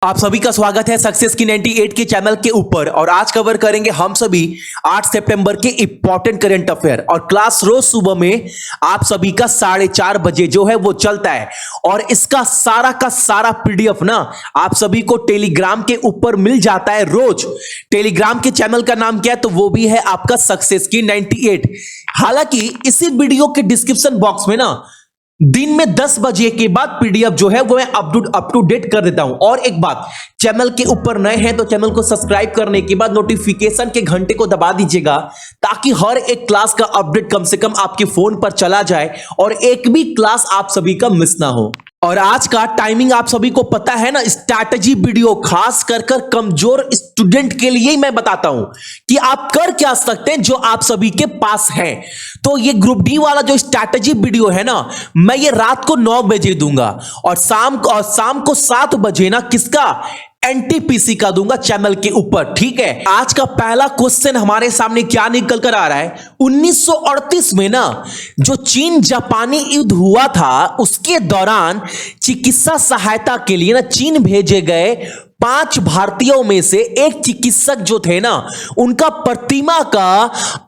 आप सभी का स्वागत है सक्सेस की 98 के चैनल के ऊपर। और आज कवर करेंगे हम सभी 8 सितंबर के इंपॉर्टेंट करंट अफेयर। और क्लास रोज सुबह में आप सभी का 4:30 बजे जो है वो चलता है। और इसका सारा का सारा पीडीएफ ना आप सभी को टेलीग्राम के ऊपर मिल जाता है रोज। टेलीग्राम के चैनल का नाम क्या है? तो वो भी है आपका सक्सेस की 98। हालांकि इसी वीडियो के डिस्क्रिप्शन बॉक्स में ना दिन में 10 बजे के बाद पीडीएफ जो है वो मैं अप टू डेट कर देता हूं। और एक बात, चैनल के ऊपर नए हैं तो चैनल को सब्सक्राइब करने के बाद नोटिफिकेशन के घंटे को दबा दीजिएगा, ताकि हर एक क्लास का अपडेट कम से कम आपके फोन पर चला जाए और एक भी क्लास आप सभी का मिस ना हो। और आज का टाइमिंग आप सभी को पता है ना, स्ट्रैटेजी वीडियो खास कर कमजोर स्टूडेंट के लिए ही मैं बताता हूं कि आप कर क्या सकते हैं जो आप सभी के पास है। तो ये ग्रुप डी वाला जो स्ट्रैटेजी वीडियो है ना, मैं ये रात को 9 बजे दूंगा और शाम को 7 बजे ना किसका एनटीपीसी का दूंगा चैनल के ऊपर। ठीक है, आज का पहला क्वेश्चन हमारे सामने क्या निकल कर आ रहा है? 1938 में ना जो चीन जापानी युद्ध हुआ था उसके दौरान चिकित्सा सहायता के लिए ना चीन भेजे गए 5 भारतीयों में से एक चिकित्सक जो थे ना, उनका प्रतिमा का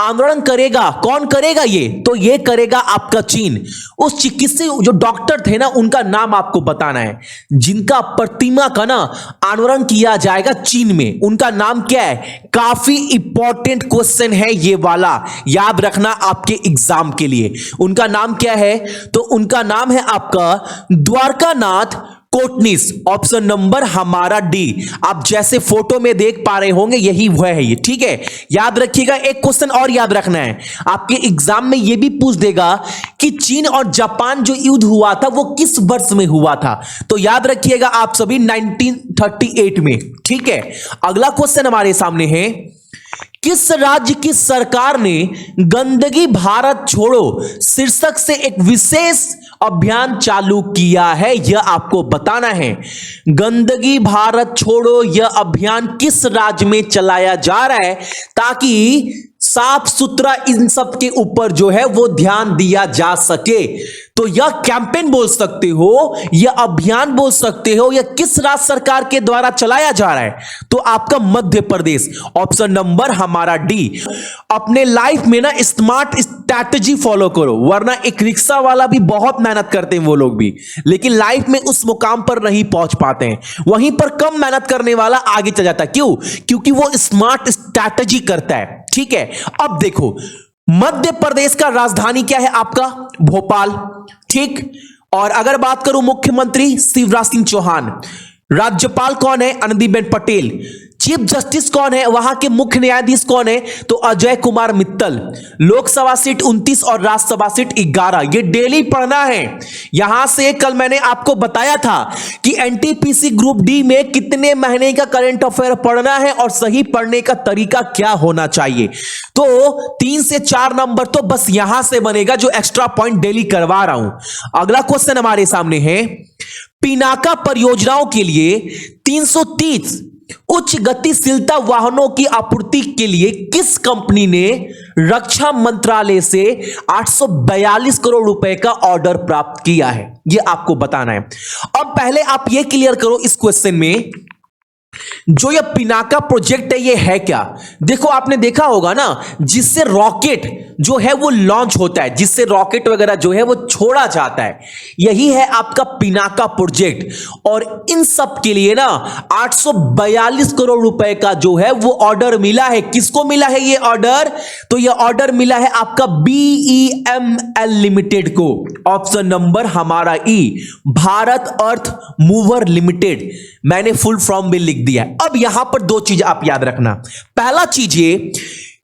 आंदोलन करेगा। कौन करेगा ये? तो ये करेगा आपका चीन। उस चिकित्सक जो डॉक्टर थे ना, उनका नाम आपको बताना है, जिनका प्रतिमा का ना आंदोलन किया जाएगा चीन में। उनका नाम क्या है? काफी इंपॉर्टेंट क्वेश्चन है ये वाला, याद रखना आपके एग्जाम के लिए। उनका नाम क्या है? तो उनका नाम है आपका द्वारकानाथ कोटनिस। ऑप्शन नंबर हमारा डी। आप जैसे फोटो में देख पा रहे होंगे यही वह है ये। ठीक है, याद रखिएगा। एक क्वेश्चन और याद रखना है, आपके एग्जाम में यह भी पूछ देगा कि चीन और जापान जो युद्ध हुआ था वो किस वर्ष में हुआ था। तो याद रखिएगा आप सभी 1938 में। ठीक है, अगला क्वेश्चन हमारे सामने है, किस राज्य की सरकार ने गंदगी भारत छोड़ो शीर्षक से एक विशेष अभियान चालू किया है? यह आपको बताना है। गंदगी भारत छोड़ो यह अभियान किस राज्य में चलाया जा रहा है, ताकि साफ सुथरा इन सब के ऊपर जो है वो ध्यान दिया जा सके। तो यह कैंपेन बोल सकते हो, यह अभियान बोल सकते हो, यह किस राज्य सरकार के द्वारा चलाया जा रहा है? तो आपका मध्य प्रदेश। ऑप्शन नंबर हमारा डी। अपने लाइफ में ना स्मार्ट स्ट्रैटेजी फॉलो करो, वरना एक रिक्शा वाला भी बहुत मेहनत करते हैं वो लोग भी, लेकिन लाइफ में उस मुकाम पर नहीं पहुंच पाते हैं। वहीं पर कम मेहनत करने वाला आगे चल जाता है। क्यों? क्योंकि वो स्मार्ट स्ट्रैटेजी करता है। ठीक है, अब देखो, मध्य प्रदेश का राजधानी क्या है? आपका भोपाल। ठीक, और अगर बात करूं मुख्यमंत्री शिवराज सिंह चौहान, राज्यपाल कौन है? आनंदीबेन पटेल। चीफ जस्टिस कौन है? वहां के मुख्य न्यायाधीश कौन है? तो अजय कुमार मित्तल। लोकसभा सीट 29 और राज्यसभा सीट 11। ये डेली पढ़ना है। यहां से कल मैंने आपको बताया था कि एनटीपीसी ग्रुप डी में कितने महीने का करंट अफेयर पढ़ना है और सही पढ़ने का तरीका क्या होना चाहिए। तो 3 से 4 नंबर तो बस यहां से बनेगा, जो एक्स्ट्रा पॉइंट डेली करवा रहा हूं। अगला क्वेश्चन हमारे सामने है, पिनाका परियोजनाओं के लिए 330 उच्च गतिशीलता वाहनों की आपूर्ति के लिए किस कंपनी ने रक्षा मंत्रालय से 842 करोड़ रुपए का ऑर्डर प्राप्त किया है? यह आपको बताना है। अब पहले आप यह क्लियर करो इस क्वेश्चन में, जो यह पिनाका प्रोजेक्ट है ये है क्या? देखो, आपने देखा होगा ना, जिससे रॉकेट जो है वो लॉन्च होता है, जिससे रॉकेट वगैरह जो है वो छोड़ा जाता है, यही है आपका पिनाका प्रोजेक्ट। और इन सब के लिए ना 842 करोड़ रुपए का जो है वो ऑर्डर मिला है। किसको मिला है ये ऑर्डर? तो ये ऑर्डर मिला है आपका BEML लिमिटेड को। ऑप्शन नंबर हमारा ई, भारत अर्थ मूवर लिमिटेड। मैंने फुल फॉर्म भी लिख दिया है। अब यहां पर 2 चीज आप याद रखना। पहला चीज ये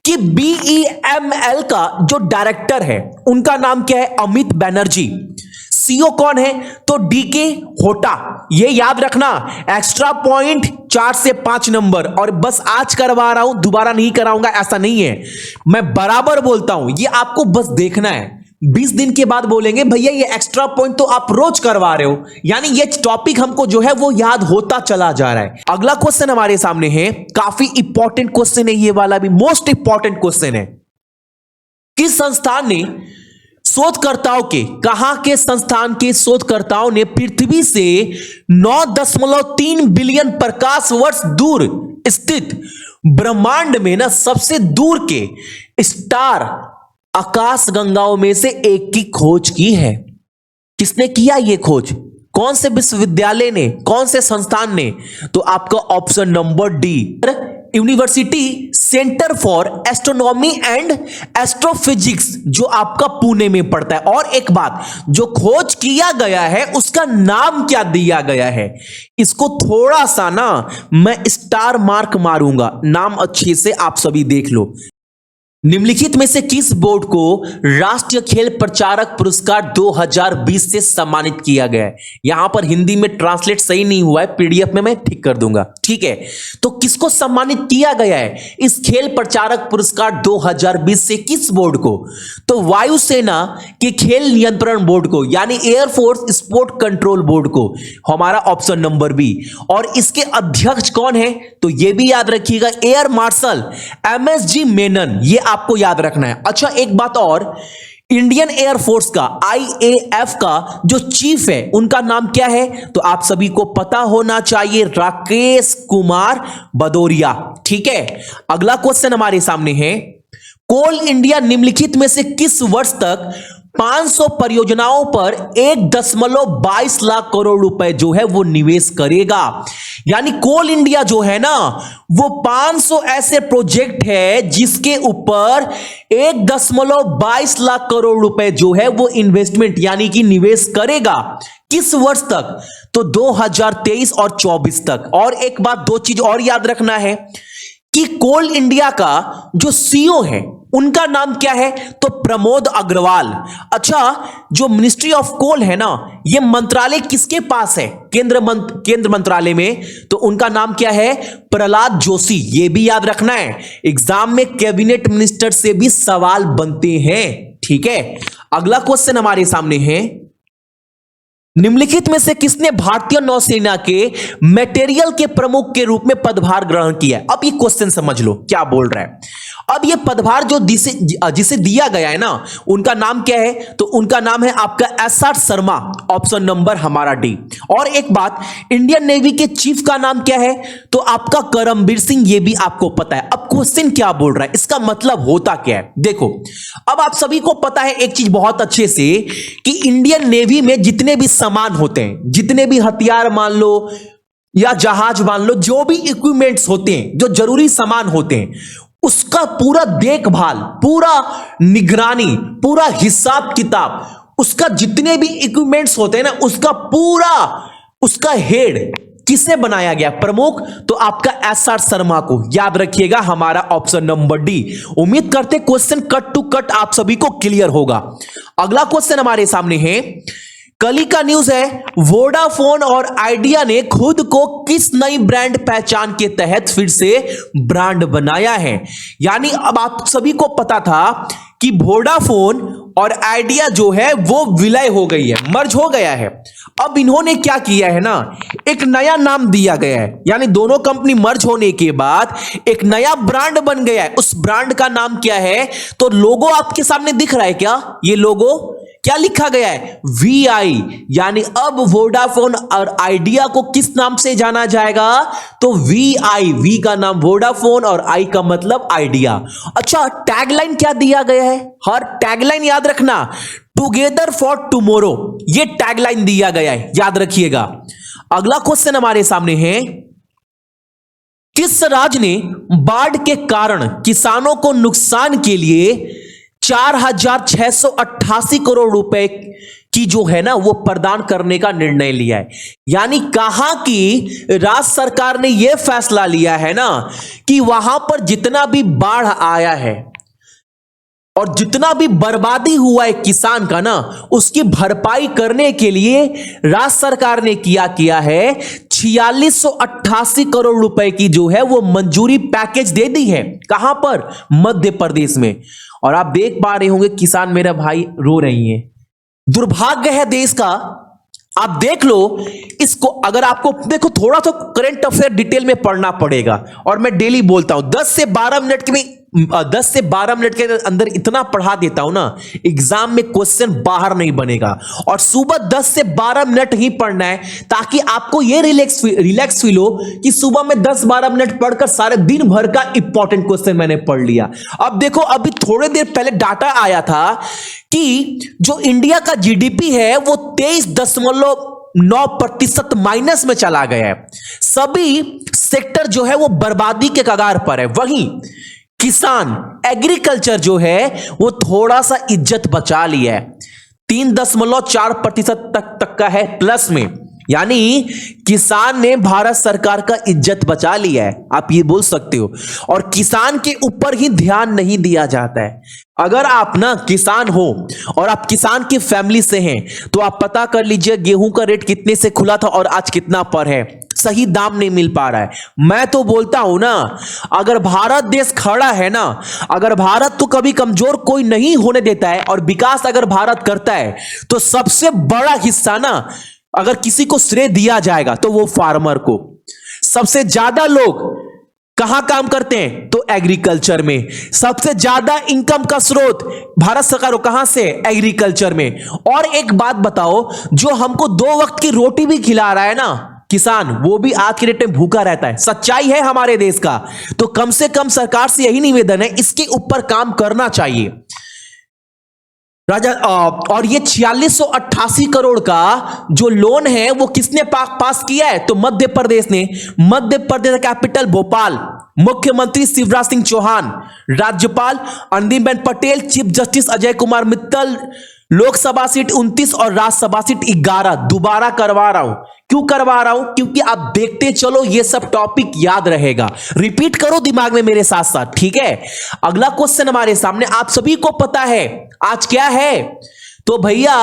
कि BEML का जो डायरेक्टर है उनका नाम क्या है? अमित बनर्जी। सीईओ कौन है? तो DK होटा। ये याद रखना, एक्स्ट्रा पॉइंट 4 से 5 नंबर। और बस आज करवा रहा हूं, दोबारा नहीं कराऊंगा ऐसा नहीं है, मैं बराबर बोलता हूं। ये आपको बस देखना है। 20 दिन के बाद बोलेंगे भैया ये एक्स्ट्रा पॉइंट तो आप रोज करवा रहे हो, यानी ये टॉपिक हमको जो है वो याद होता चला जा रहा है। अगला क्वेश्चन हमारे सामने है, काफी इंपॉर्टेंट क्वेश्चन है ये वाला भी, मोस्ट इंपॉर्टेंट क्वेश्चन है। किस संस्थान ने शोधकर्ताओं के कहां के संस्थान के शोधकर्ताओं ने पृथ्वी से 9.3 बिलियन प्रकाश वर्ष दूर स्थित ब्रह्मांड में ना सबसे दूर के स्टार आकाश गंगाओं में से एक की खोज की है। किसने किया यह खोज? कौन से विश्वविद्यालय ने, कौन से संस्थान ने? तो आपका option number D, university centre for astronomy and astrophysics, जो आपका पुणे में पड़ता है। और एक बात, जो खोज किया गया है उसका नाम क्या दिया गया है? इसको थोड़ा सा ना मैं स्टार मार्क मारूंगा, नाम अच्छे से आप सभी देख लो। निम्नलिखित में से किस बोर्ड को राष्ट्रीय खेल प्रचारक पुरस्कार 2020 से सम्मानित किया गया है? यहां पर हिंदी में ट्रांसलेट सही नहीं हुआ है, पीडीएफ में मैं ठीक कर दूंगा, ठीक है। तो किसको सम्मानित किया गया है इस खेल प्रचारक पुरस्कार 2020 से? किस बोर्ड को? तो वायुसेना के खेल नियंत्रण बोर्ड को, यानी एयरफोर्स स्पोर्ट कंट्रोल बोर्ड को, हमारा ऑप्शन नंबर बी। और इसके अध्यक्ष कौन है? तो यह भी याद रखिएगा, एयर मार्शल MSG मेनन, ये आपको याद रखना है। अच्छा, एक बात और, इंडियन एयरफोर्स का IAF का जो चीफ है उनका नाम क्या है? तो आप सभी को पता होना चाहिए, राकेश कुमार भदौरिया, ठीक है। अगला क्वेश्चन हमारे सामने है, कोल इंडिया निम्नलिखित में से किस वर्ष तक 500 परियोजनाओं पर 1.22 लाख करोड़ रुपए जो है वो निवेश करेगा? यानी कोल इंडिया जो है ना वो 500 ऐसे प्रोजेक्ट है जिसके ऊपर 1.22 लाख करोड़ रुपए जो है वो इन्वेस्टमेंट यानी कि निवेश करेगा। किस वर्ष तक? तो 2023 और 24 तक। और एक बात, दो चीज और याद रखना है कि कोल इंडिया का जो CEO है उनका नाम क्या है? तो प्रमोद अग्रवाल। अच्छा, जो मिनिस्ट्री ऑफ कोल है ना, ये मंत्रालय किसके पास है? केंद्र मंत्रालय में। तो उनका नाम क्या है? प्रहलाद जोशी। ये भी याद रखना है, एग्जाम में कैबिनेट मिनिस्टर से भी सवाल बनते हैं, ठीक है। अगला क्वेश्चन हमारे सामने है, निम्नलिखित में से किसने भारतीय नौसेना के मटेरियल के प्रमुख के रूप में पदभार ग्रहण किया? अब ये क्वेश्चन समझ लो क्या बोल रहा है। अब ये पदभार जो जिसे दिया गया है ना, उनका नाम क्या है? तो उनका नाम है आपका SR शर्मा, ऑप्शन नंबर हमारा डी। और एक बात, इंडियन नेवी के चीफ का नाम क्या है? तो आपका करमबीर सिंह, ये भी आपको पता है। अब क्वेश्चन क्या बोल रहा है, इसका मतलब होता क्या है? देखो, अब आप सभी को पता है एक चीज बहुत अच्छे से कि इंडियन नेवी में जितने भी सामान होते हैं, जितने भी हथियार मान लो या जहाज मान लो, जो भी इक्विपमेंट्स होते हैं, जो जरूरी सामान होते हैं, उसका पूरा देखभाल, पूरा निगरानी, पूरा हिसाब किताब, उसका जितने भी इक्विपमेंट्स होते हैं ना, उसका पूरा, उसका हेड किसे बनाया गया? प्रमुख। तो आपका SR शर्मा को याद रखिएगा, हमारा ऑप्शन नंबर डी। उम्मीद करते क्वेश्चन कट टू कट आप सभी को क्लियर होगा। अगला क्वेश्चन हमारे सामने है, कल का न्यूज है, वोडाफोन और आइडिया ने खुद को किस नई ब्रांड पहचान के तहत फिर से ब्रांड बनाया है? यानी अब आप सभी को पता था कि वोडाफोन और आइडिया जो है वो विलय हो गई है, मर्ज हो गया है। अब इन्होंने क्या किया है ना, एक नया नाम दिया गया है, यानी दोनों कंपनी मर्ज होने के बाद एक नया ब्रांड बन गया है। उस ब्रांड का नाम क्या है? तो लोगो आपके सामने दिख रहा है क्या? ये लोगो क्या लिखा गया है? VI। यानी अब वोडाफोन और आइडिया को किस नाम से जाना जाएगा? तो VI। V का नाम वोडाफोन और I का मतलब आइडिया। अच्छा, टैगलाइन क्या दिया गया है? हर टैगलाइन याद रखना, टुगेदर फॉर टुमारो, ये टैगलाइन दिया गया है, याद रखिएगा। अगला क्वेश्चन हमारे सामने है, किस राज्य ने बाढ़ के कारण किसानों को नुकसान के लिए 4,688 करोड़ रुपए की जो है ना वो प्रदान करने का निर्णय लिया है? यानी कहा कि राज्य सरकार ने यह फैसला लिया है ना कि वहां पर जितना भी बाढ़ आया है और जितना भी बर्बादी हुआ है किसान का ना, उसकी भरपाई करने के लिए राज्य सरकार ने किया है 4688 करोड़ रुपए की जो है वो मंजूरी पैकेज दे दी है। कहां पर? मध्य प्रदेश में। और आप देख पा रहे होंगे किसान मेरा भाई रो रही हैं। दुर्भाग्य है देश का, आप देख लो इसको। अगर आपको देखो, थोड़ा तो करंट अफेयर डिटेल में पढ़ना पड़ेगा, और मैं डेली बोलता हूं 10 से 12 मिनट के 10 से 12 मिनट के अंदर इतना पढ़ा देता हूं ना, एग्जाम में क्वेश्चन बाहर नहीं बनेगा। और सुबह 10 से 12 मिनट ही पढ़ना है, ताकि आपको यह रिलैक्स फील हो कि सुबह में 10-12 मिनट पढ़कर सारे दिन भर का इंपॉर्टेंट क्वेश्चन मैंने पढ़ लिया। अब देखो, अभी थोड़ी देर पहले डाटा आया था कि जो इंडिया का जीडीपी है वो 23.9% माइनस में चला गया है। सभी सेक्टर जो है वो बर्बादी के कगार पर है। वहीं किसान, एग्रीकल्चर जो है वो थोड़ा सा इज्जत बचा लिया है, 3.4% तक का है प्लस में। यानी किसान ने भारत सरकार का इज्जत बचा लिया है, आप ये बोल सकते हो। और किसान के ऊपर ही ध्यान नहीं दिया जाता है। अगर आप ना किसान हो और आप किसान की फैमिली से हैं तो आप पता कर लीजिए गेहूं का रेट कितने से खुला था और आज कितना पर है। सही दाम नहीं मिल पा रहा है। मैं तो बोलता हूं ना, अगर भारत देश खड़ा है ना, अगर भारत तो कभी कमजोर कोई नहीं होने देता है, और विकास अगर भारत करता है तो सबसे बड़ा हिस्सा ना, अगर किसी को श्रेय दिया जाएगा तो वो फार्मर को। सबसे ज्यादा लोग कहां काम करते हैं? तो एग्रीकल्चर में। सबसे ज्यादा इनकम का स्रोत भारत सरकार को कहां से? एग्रीकल्चर में। और एक बात बताओ, जो हमको 2 वक्त की रोटी भी खिला रहा है ना किसान, वो भी आज के डेट में भूखा रहता है। सच्चाई है हमारे देश का। तो कम से कम सरकार से यही निवेदन है, इसके ऊपर काम करना चाहिए राजा। और ये 4688 करोड़ का जो लोन है वो किसने पास किया है? तो मध्य प्रदेश ने। मध्य प्रदेश कैपिटल भोपाल, मुख्यमंत्री शिवराज सिंह चौहान, राज्यपाल Anandiben Patel, chief justice Ajay Kumar Mittal. Lok Sabha seat 29 और राज्यसभा सीट 11। दोबारा करवा रहा हूं। क्यों करवा रहा हूं? क्योंकि आप देखते चलो, ये सब टॉपिक याद रहेगा। रिपीट करो दिमाग में मेरे साथ साथ, ठीक है। अगला क्वेश्चन हमारे सामने, आप सभी को पता है आज क्या है? तो भैया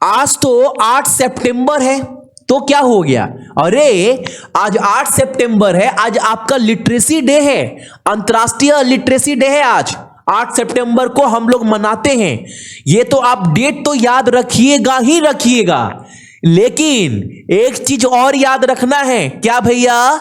आज तो 8 सितंबर है। तो क्या हो गया? अरे आज 8 सितंबर है, आज आपका लिटरेसी डे है, अंतर्राष्ट्रीय लिटरेसी डे है। आज 8 सितंबर को हम लोग मनाते हैं। ये तो आप डेट तो याद रखिएगा ही रखिएगा, लेकिन एक चीज और याद रखना है। क्या भैया?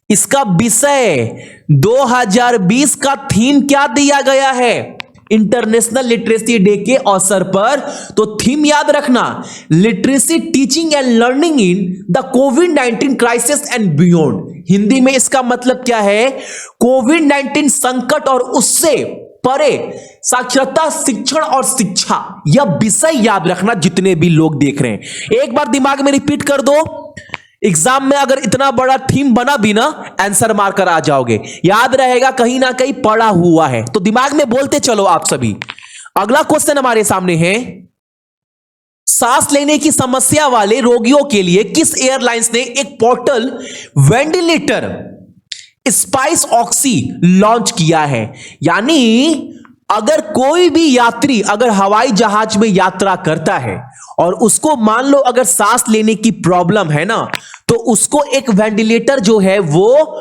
इसका विषय 2020 का थीम क्या दिया गया है इंटरनेशनल लिटरेसी डे के अवसर पर? तो थीम याद रखना, literacy teaching and learning in the covid crisis and beyond. Hindi में इसका मतलब क्या है? कोविड-19 संकट और उससे परे साक्षरता, शिक्षण और शिक्षा। यह विषय याद रखना जितने भी लोग देख रहे हैं। एक बार दिमाग में रिपीट कर दो। एग्जाम में अगर इतना बड़ा थीम बना भी ना, आंसर मारकर आ जाओगे, याद रहेगा, कहीं ना कहीं पढ़ा हुआ है। तो दिमाग में बोलते चलो आप सभी। अगला क्वेश्चन हमारे सामने है, सांस लेने की समस्या वाले रोगियों के लिए किस एयरलाइंस ने एक portal ventilator spice oxy launch किया है? यानी अगर कोई भी यात्री अगर हवाई जहाज में यात्रा करता है और उसको मान लो अगर सांस लेने की प्रॉब्लम है ना, तो उसको एक वेंटिलेटर जो है वो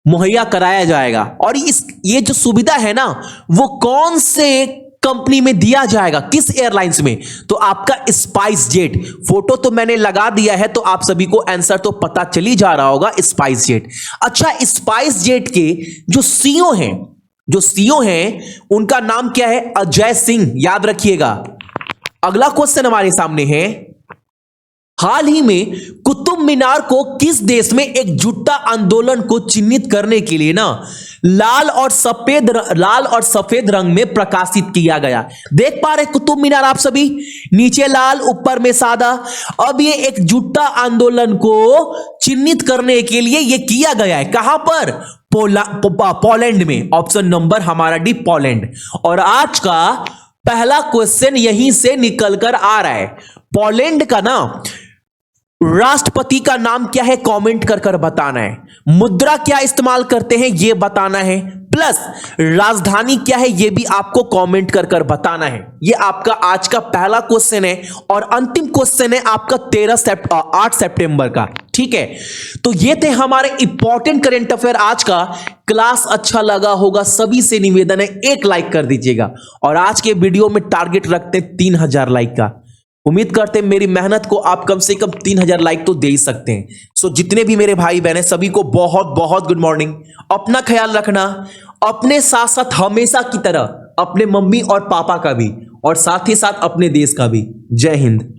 मुहैया कराया जाएगा। और ये जो सुविधा है ना, वो कौन से कंपनी में दिया जाएगा, किस एयरलाइंस में? तो आपका स्पाइस जेट। फोटो तो मैंने लगा दिया है, तो आप सभी को आंसर तो पता चल ही जा रहा होगा, स्पाइस जेट। अच्छा, स्पाइस जेट के जो सीईओ हैं उनका नाम क्या है? अजय सिंह, याद रखिएगा। अगला क्वेश्चन हमारे सामने है, हाल ही में कुतुब मीनार को किस देश में एकजुटता आंदोलन को चिन्हित करने के लिए ना लाल और सफेद रंग में प्रकाशित किया गया? देख पा रहे कुतुब मीनार आप सभी, नीचे लाल ऊपर में सादा। अब ये एकजुटता आंदोलन को चिन्हित करने के लिए ये किया गया है। कहां पर? पोलैंड में। ऑप्शन नंबर हमारा डी, पोलैंड। और आज का पहला क्वेश्चन यहीं से निकलकर आ रहा है। पोलैंड का ना राष्ट्रपति का नाम क्या है? कमेंट कर कर बताना है। मुद्रा क्या इस्तेमाल करते हैं ये बताना है, प्लस राजधानी क्या है ये भी आपको कमेंट कर कर बताना है। ये आपका आज का पहला क्वेश्चन है और अंतिम क्वेश्चन है आपका 8 सितंबर का। ठीक है, तो ये थे हमारे इंपॉर्टेंट करंट अफेयर आज का। क्लास अच्छा लगा होगा, सभी से निवेदन है एक लाइक कर दीजिएगा। और आज के वीडियो में टारगेट रखते हैं 3000 लाइक का। उम्मीद करते हैं मेरी मेहनत को आप कम से कम 3000 लाइक तो दे ही सकते हैं। सो जितने भी मेरे भाई बहन हैं सभी को बहुत बहुत गुड मॉर्निंग। अपना ख्याल रखना, अपने साथ साथ हमेशा की तरह अपने मम्मी और पापा का भी, और साथ ही साथ अपने देश का भी। जय हिंद।